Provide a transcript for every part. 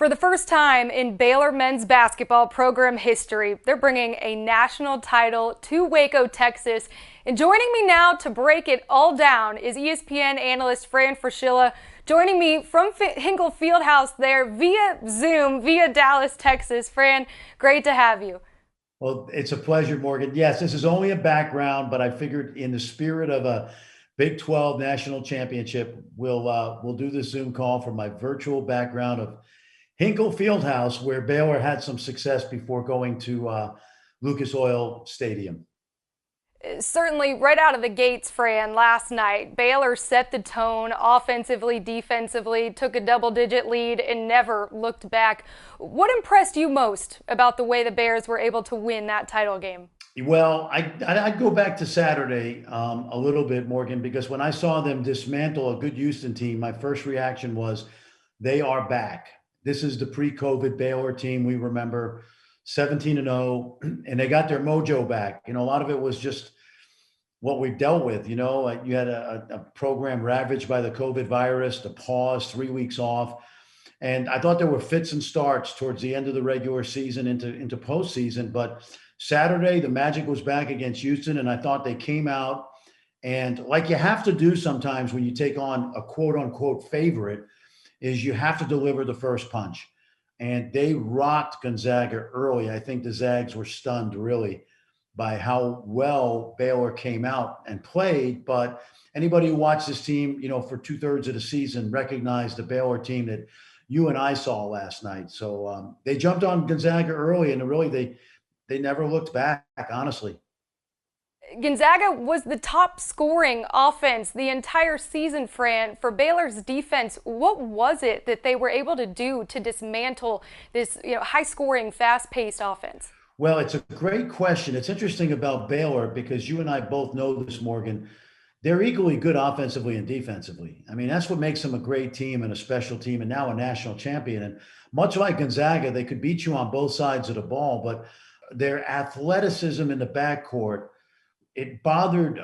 For the first time in Baylor men's basketball program history, they're bringing a national title to Waco, Texas. And joining me now to break it all down is ESPN analyst Fran Fraschilla, joining me from Hinkle Fieldhouse there via Zoom, via Dallas, Texas. Fran, great to have you. Well, it's a pleasure, Morgan. Yes, this is only a background, but I figured in the spirit of a Big 12 national championship, we'll do the Zoom call from my virtual background of Hinkle Fieldhouse, where Baylor had some success before going to Lucas Oil Stadium. Certainly, right out of the gates, Fran, last night, Baylor set the tone offensively, defensively, took a double-digit lead, and never looked back. What impressed you most about the way the Bears were able to win that title game? Well, I'd go back to Saturday a little bit, Morgan, because when I saw them dismantle a good Houston team, my first reaction was they are back. This is the pre-COVID Baylor team we remember, 17-0, and they got their mojo back. A lot of it was just what we've dealt with. You had a program ravaged by the COVID virus, the pause, 3 weeks off. And I thought there were fits and starts towards the end of the regular season into postseason. But Saturday, the Magic was back against Houston, and I thought they came out and, like you have to do sometimes when you take on a quote unquote favorite, is you have to deliver the first punch. And they rocked Gonzaga early. I think the Zags were stunned really by how well Baylor came out and played. But anybody who watched this team, for 2/3 of the season recognized the Baylor team that you and I saw last night. So they jumped on Gonzaga early, and really they never looked back, honestly. Gonzaga was the top scoring offense the entire season, Fran. For Baylor's defense, what was it that they were able to do to dismantle this high scoring, fast paced offense? Well, it's a great question. It's interesting about Baylor because you and I both know this, Morgan. They're equally good offensively and defensively. I mean, that's what makes them a great team and a special team and now a national champion. And much like Gonzaga, they could beat you on both sides of the ball, but their athleticism in the backcourt, it bothered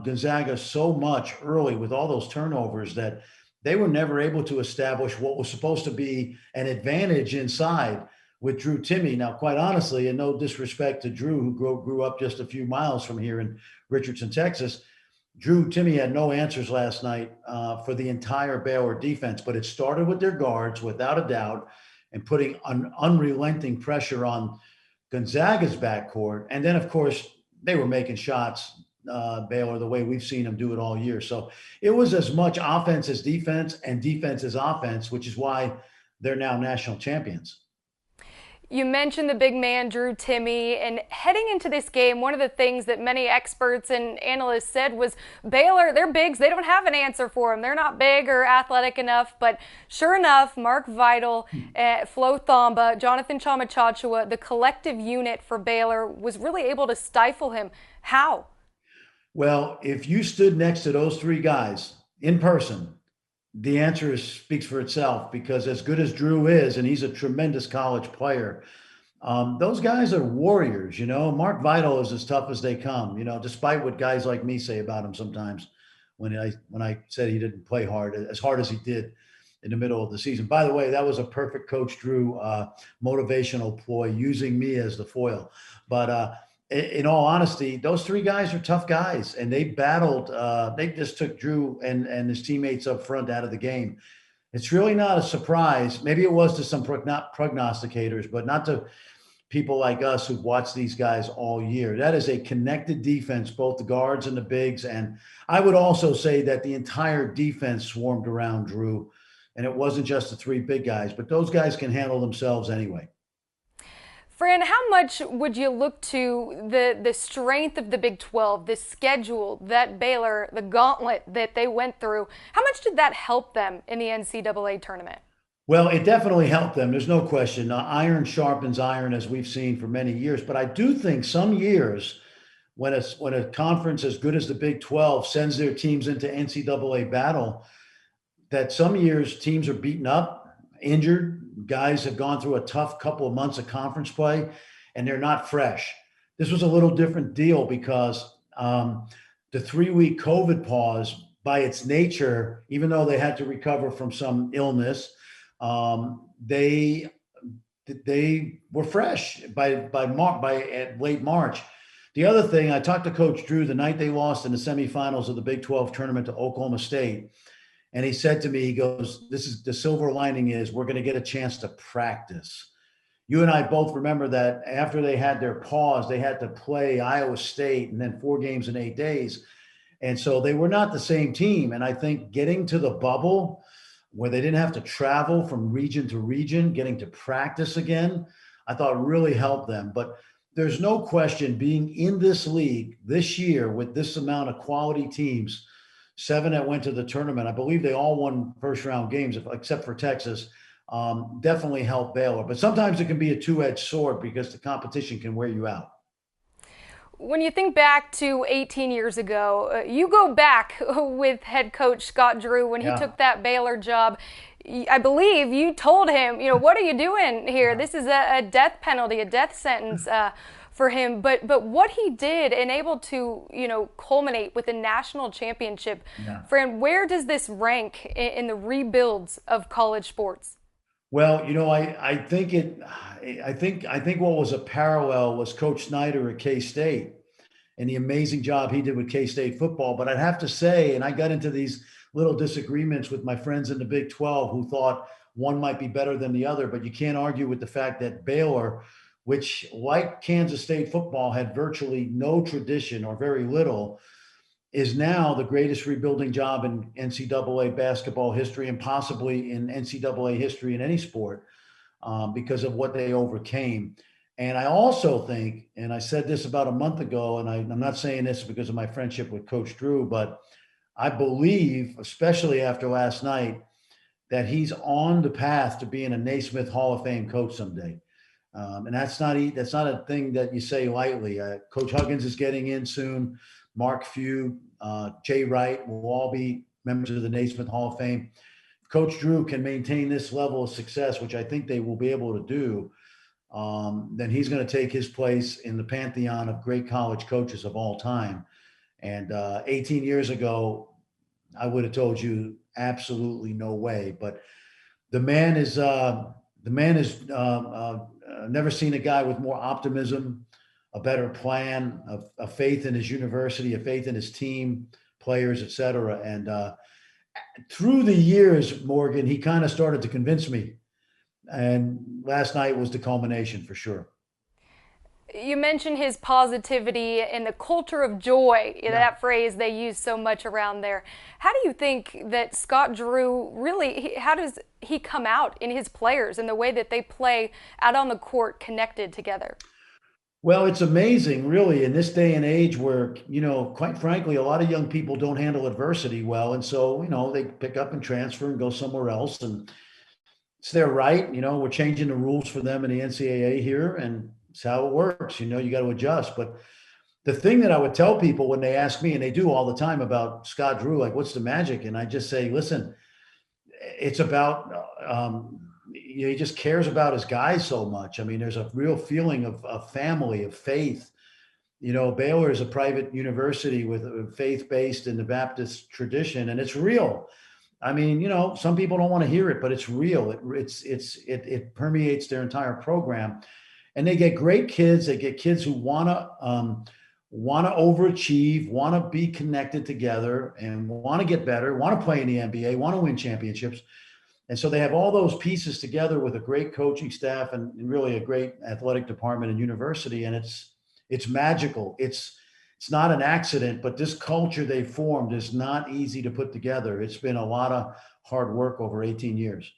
Gonzaga so much early with all those turnovers that they were never able to establish what was supposed to be an advantage inside with Drew Timme. Now, quite honestly, and no disrespect to Drew, who grew up just a few miles from here in Richardson, Texas, Drew Timme had no answers last night for the entire Baylor defense, but it started with their guards, without a doubt, and putting an unrelenting pressure on Gonzaga's backcourt. And then, of course, they were making shots, Baylor, the way we've seen them do it all year. So it was as much offense as defense and defense as offense, which is why they're now national champions. You mentioned the big man, Drew Timme, and heading into this game, one of the things that many experts and analysts said was Baylor, they're bigs, they don't have an answer for them. They're not big or athletic enough, but sure enough, Mark Vital, Flo Thamba, Jonathan Chamachachua, the collective unit for Baylor was really able to stifle him. How? Well, if you stood next to those three guys in person, the answer speaks for itself because as good as Drew is, and he's a tremendous college player, those guys are warriors. Mark Vital is as tough as they come, despite what guys like me say about him sometimes when I said he didn't play hard as he did in the middle of the season. By the way, that was a perfect Coach Drew motivational ploy, using me as the foil. But in all honesty, those three guys are tough guys, and they battled. They just took Drew and his teammates up front out of the game. It's really not a surprise. Maybe it was to some prognosticators, but not to people like us who've watched these guys all year. That is a connected defense, both the guards and the bigs. And I would also say that the entire defense swarmed around Drew, and it wasn't just the three big guys, but those guys can handle themselves anyway. Fran, how much would you look to the strength of the Big 12, the schedule that Baylor, the gauntlet that they went through, how much did that help them in the NCAA tournament? Well, it definitely helped them. There's no question. Iron sharpens iron, as we've seen for many years. But I do think some years, when a conference as good as the Big 12 sends their teams into NCAA battle, that some years teams are beaten up, injured. Guys have gone through a tough couple of months of conference play, and they're not fresh. This was a little different deal because the 3 week COVID pause, by its nature, even though they had to recover from some illness, They were fresh by late March. The other thing, I talked to Coach Drew the night they lost in the semifinals of the Big 12 tournament to Oklahoma State, and he said to me, he goes, "This is the silver lining is we're going to get a chance to practice." You and I both remember that after they had their pause, they had to play Iowa State and then 4 games in 8 days. And so they were not the same team. And I think getting to the bubble where they didn't have to travel from region to region, getting to practice again, I thought really helped them. But there's no question being in this league this year with this amount of quality teams, 7 that went to the tournament, I believe they all won first round games, except for Texas, definitely helped Baylor. But sometimes it can be a two-edged sword because the competition can wear you out. When you think back to 18 years ago, you go back with head coach Scott Drew when he Yeah. took that Baylor job. I believe you told him, what are you doing here? This is a death penalty, a death sentence for him. But what he did and able to, culminate with a national championship. Yeah. Fran, where does this rank in the rebuilds of college sports? Well, I think what was a parallel was Coach Snyder at K-State and the amazing job he did with K-State football. But I'd have to say, and I got into these little disagreements with my friends in the Big 12 who thought one might be better than the other, but you can't argue with the fact that Baylor, which like Kansas State football had virtually no tradition or very little, is now the greatest rebuilding job in NCAA basketball history and possibly in NCAA history in any sport, because of what they overcame. And I also think, and I said this about a month ago, and I'm not saying this because of my friendship with Coach Drew, but I believe, especially after last night, that he's on the path to being a Naismith Hall of Fame coach someday. And that's not a thing that you say lightly. Coach Huggins is getting in soon. Mark Few, Jay Wright will all be members of the Naismith Hall of Fame. If Coach Drew can maintain this level of success, which I think they will be able to do, then he's going to take his place in the pantheon of great college coaches of all time. And 18 years ago, I would have told you absolutely no way. But the man is never seen a guy with more optimism, a better plan, a faith in his university, a faith in his team, players, et cetera. And through the years, Morgan, he kind of started to convince me. And last night was the culmination for sure. You mentioned his positivity and the culture of joy, Yeah. that phrase they use so much around there. How do you think that Scott Drew really, how does he come out in his players and the way that they play out on the court connected together? Well, it's amazing, really, in this day and age where, quite frankly, a lot of young people don't handle adversity well. And so, they pick up and transfer and go somewhere else. And it's their right. We're changing the rules for them in the NCAA here, and it's how it works. You got to adjust. But the thing that I would tell people when they ask me, and they do all the time about Scott Drew, like, what's the magic? And I just say, listen, it's about, he just cares about his guys so much. I mean, there's a real feeling of family, of faith. Baylor is a private university with faith-based in the Baptist tradition, and it's real. I mean, some people don't want to hear it, but it's real. It permeates their entire program, and they get great kids. They get kids who want to overachieve, want to be connected together, and want to get better, want to play in the NBA, want to win championships. And so they have all those pieces together with a great coaching staff and really a great athletic department and university, and it's magical. It's not an accident, but this culture they formed is not easy to put together. It's been a lot of hard work over 18 years.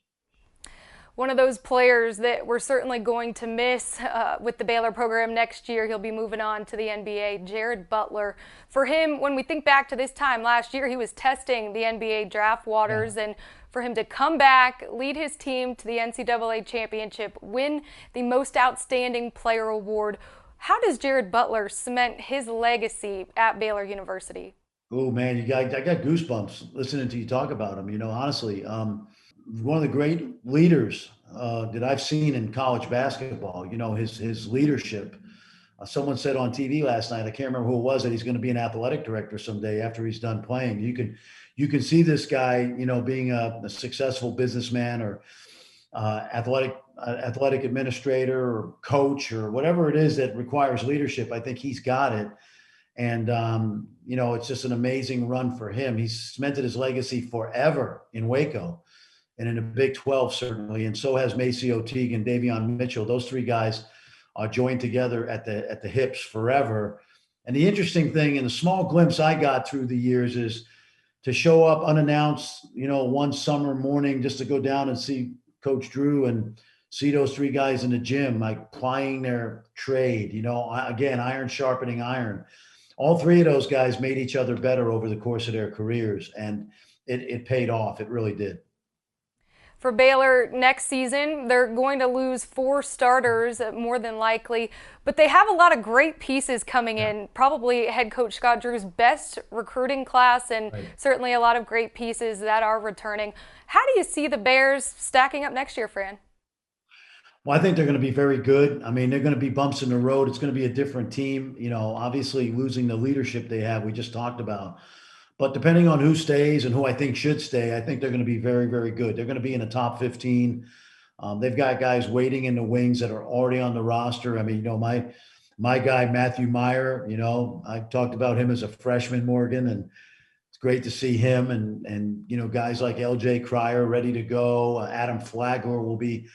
One of those players that we're certainly going to miss with the Baylor program next year. He'll be moving on to the NBA, Jared Butler. For him, when we think back to this time last year, he was testing the NBA draft waters, and for him to come back, lead his team to the NCAA championship, win the Most Outstanding Player award. How does Jared Butler cement his legacy at Baylor University? Oh man, I got goosebumps listening to you talk about him. Honestly, one of the great leaders that I've seen in college basketball. His leadership. Someone said on TV last night, I can't remember who it was, that he's going to be an athletic director someday after he's done playing. You can see this guy, being a successful businessman or athletic administrator or coach or whatever it is that requires leadership. I think he's got it. And, it's just an amazing run for him. He's cemented his legacy forever in Waco and in the Big 12, certainly. And so has Maceo Teague and Davion Mitchell. Those three guys are joined together at the hips forever. And the interesting thing, and the small glimpse I got through the years, is to show up unannounced, one summer morning just to go down and see Coach Drew and see those three guys in the gym, like plying their trade, again, iron sharpening iron. All three of those guys made each other better over the course of their careers, and it paid off. It really did. For Baylor next season, they're going to lose 4 starters, more than likely, but they have a lot of great pieces coming in. Probably head coach Scott Drew's best recruiting class, and certainly a lot of great pieces that are returning. How do you see the Bears stacking up next year, Fran? Well, I think they're going to be very good. I mean, they're going to be bumps in the road. It's going to be a different team, obviously losing the leadership they have, we just talked about. But depending on who stays and who I think should stay, I think they're going to be very, very good. They're going to be in the top 15. They've got guys waiting in the wings that are already on the roster. I mean, my guy Matthew Meyer. I talked about him as a freshman, Morgan, and it's great to see him. And guys like L.J. Cryer ready to go. Adam Flagler will be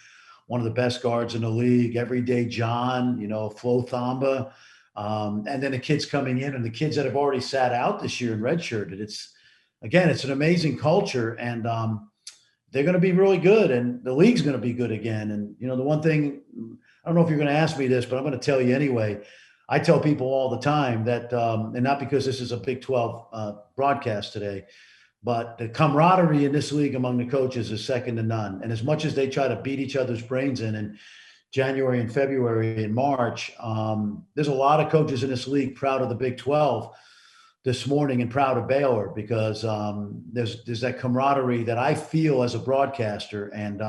one of the best guards in the league. Everyday John. Flo Thamba. And then the kids coming in and the kids that have already sat out this year and redshirted. It's an amazing culture, and they're going to be really good, and the league's going to be good again. And the one thing, I don't know if you're going to ask me this, but I'm going to tell you anyway. I tell people all the time that, and not because this is a Big 12 broadcast today, but the camaraderie in this league among the coaches is second to none. And as much as they try to beat each other's brains in, and January and February and March. There's a lot of coaches in this league proud of the Big 12 this morning and proud of Baylor because there's that camaraderie that I feel as a broadcaster. And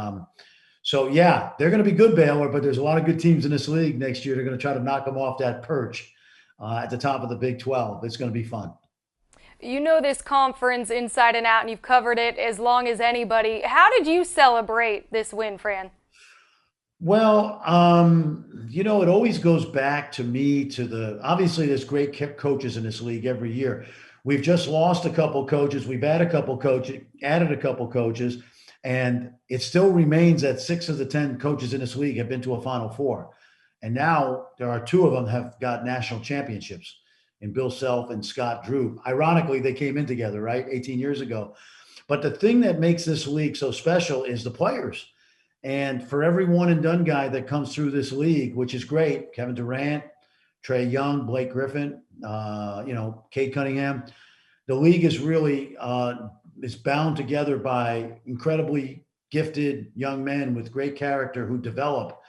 so, yeah, they're going to be good, Baylor, but there's a lot of good teams in this league next year. They're going to try to knock them off that perch at the top of the Big 12. It's going to be fun. You know this conference inside and out, and you've covered it as long as anybody. How did you celebrate this win, Fran? Well, it always goes back to me obviously there's great coaches in this league every year. We've just lost a couple coaches. We've added a couple coaches, and it still remains that 6 of the 10 coaches in this league have been to a Final Four. And now there are 2 of them have got national championships in Bill Self and Scott Drew. Ironically, they came in together, right? 18 years ago. But the thing that makes this league so special is the players. And for every one and done guy that comes through this league, which is great, Kevin Durant, Trae Young, Blake Griffin, Cade Cunningham, the league is really is bound together by incredibly gifted young men with great character who develop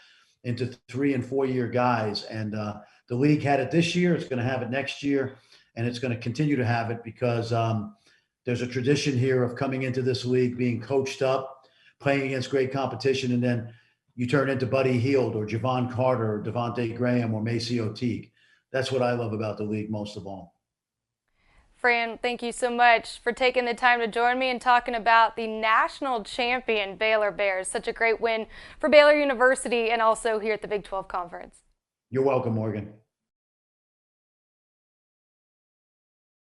into 3 and 4 year guys. And the league had it this year. It's going to have it next year, and it's going to continue to have it because there's a tradition here of coming into this league, being coached up, playing against great competition, and then you turn into Buddy Hield or Javon Carter or Devontae Graham or Maceo Teague. That's what I love about the league most of all. Fran, thank you so much for taking the time to join me and talking about the national champion Baylor Bears. Such a great win for Baylor University and also here at the Big 12 Conference. You're welcome, Morgan.